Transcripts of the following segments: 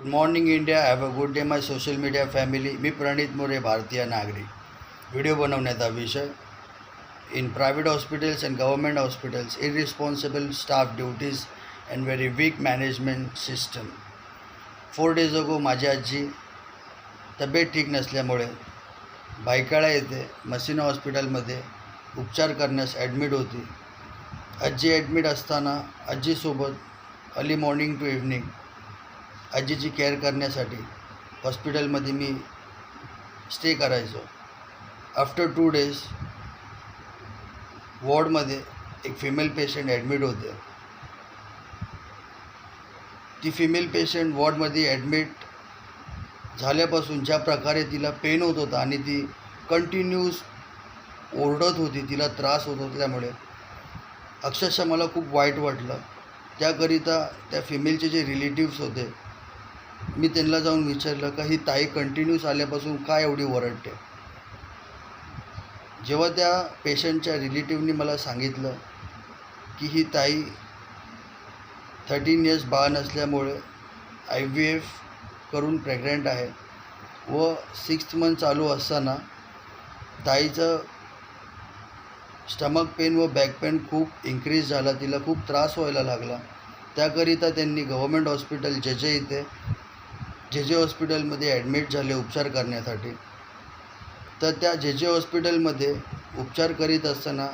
Morning India. Have a good day my social media family. मी प्रणित मोरे, भारतीय नागरिक. Video बनवण्याचा विषय: in private hospitals and government hospitals, irresponsible staff duties and very weak management system. 4 days अगो माझी आजी तब्येत ठीक नसल्यामुळे भायखळा येथे मसिना हॉस्पिटलमध्ये उपचार करण्यास ॲडमिट होती. आजी ॲडमिट असताना आजीसोबत अर्ली मॉर्निंग टू इव्हनिंग आजीची केअर करण्यासाठी हॉस्पिटलमध्ये मी स्टे करायचो. आफ्टर 2 days वॉर्डमध्ये एक फिमेल पेशंट ॲडमिट होते. ती फिमेल पेशंट वॉर्डमध्ये ॲडमिट झाल्यापासून ज्या प्रकारे तिला पेन होत होता आणि ती कंटिन्यूस ओरडत होती, तिला त्रास होत होता, त्यामुळे अक्षरशः मला खूप वाईट वाटलं. त्याकरिता त्या फिमेलचे जे रिलेटिव्स होते, मी त्यांना जाऊन विचारलं का ही ताई कंटिन्यूस आल्यापासून काय एवढी ओरडते. जेव्हा त्या पेशंटच्या रिलेटिव्हनी मला सांगितलं की ही ताई 13 years बाळ नसल्यामुळे IVF करून प्रेग्नंट आहे व 6th month चालू असताना ताईचं स्टमक पेन व बॅक पेन खूप इन्क्रीज झाला, तिला खूप त्रास व्हायला लागला. त्याकरिता त्यांनी गव्हर्मेंट हॉस्पिटल जे इथे जे हॉस्पिटलमध्ये ॲडमिट झाले उपचार करण्यासाठी. तर त्या जे हॉस्पिटलमध्ये उपचार करीत असताना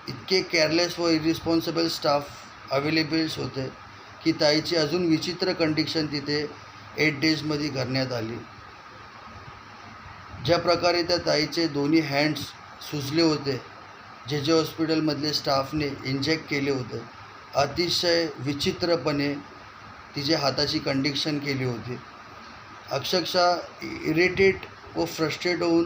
इतके केअरलेस व इरिस्पॉन्सिबल स्टाफ अवेलेबल्स होते की ताईची अजून विचित्र कंडिशन तिथे 8 days करण्यात आली. ज्या प्रकारे त्या ताईचे दोन्ही हँड्स सुजले होते, जे हॉस्पिटलमधले स्टाफने इंजेक्ट केले होते, अतिशय विचित्रपणे तिच्या हाताची कंडिशन केली होती. अक्षरशः इरिटेट व फ्रस्ट्रेट होऊन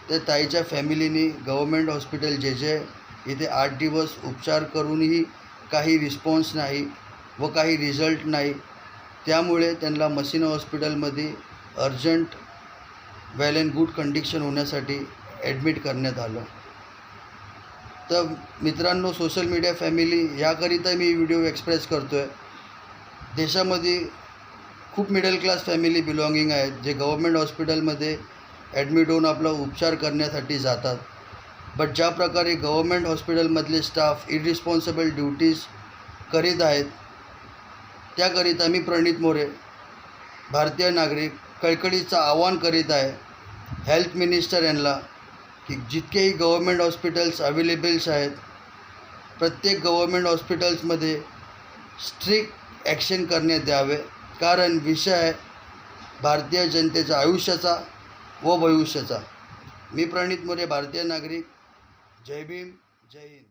त्या ताईच्या फॅमिलीने गव्हर्मेंट हॉस्पिटल जे इथे 8 दिवस उपचार करूनही काही रिस्पॉन्स नाही व काही रिझल्ट नाही, त्यामुळे त्यांना मसिना हॉस्पिटलमध्ये urgent well and good condition होण्यासाठी ॲडमिट करण्यात आलं. तर मित्रांनो, सोशल मीडिया फॅमिली, याकरिता मी व्हिडिओ एक्सप्रेस करतो आहे. देशामध्ये खूप मिडल क्लास फॅमिली बिलॉंगिंग आहेत जे गव्हर्मेंट हॉस्पिटलमध्ये ॲडमिट होऊन आपला उपचार करण्यासाठी जातात. बट ज्या प्रकारे गव्हर्मेंट हॉस्पिटलमधले स्टाफ इरिस्पॉन्सिबल ड्युटीज करीत आहेत, त्याकरिता मी प्रणित मोरे, भारतीय नागरिक, कळकळीचं आवाहन करीत आहे हेल्थ मिनिस्टर यांना की जितकेही गव्हर्मेंट हॉस्पिटल्स अवेलेबल्स आहेत, प्रत्येक गव्हर्मेंट हॉस्पिटल्समध्ये स्ट्रिक्ट ॲक्शन करण्यात यावे. कारण विषय आहे भारतीय जनतेच्या आयुष्याचा व भविष्याचा. मी प्रणित मोरे, भारतीय नागरिक. जय भीम, जय हिंद.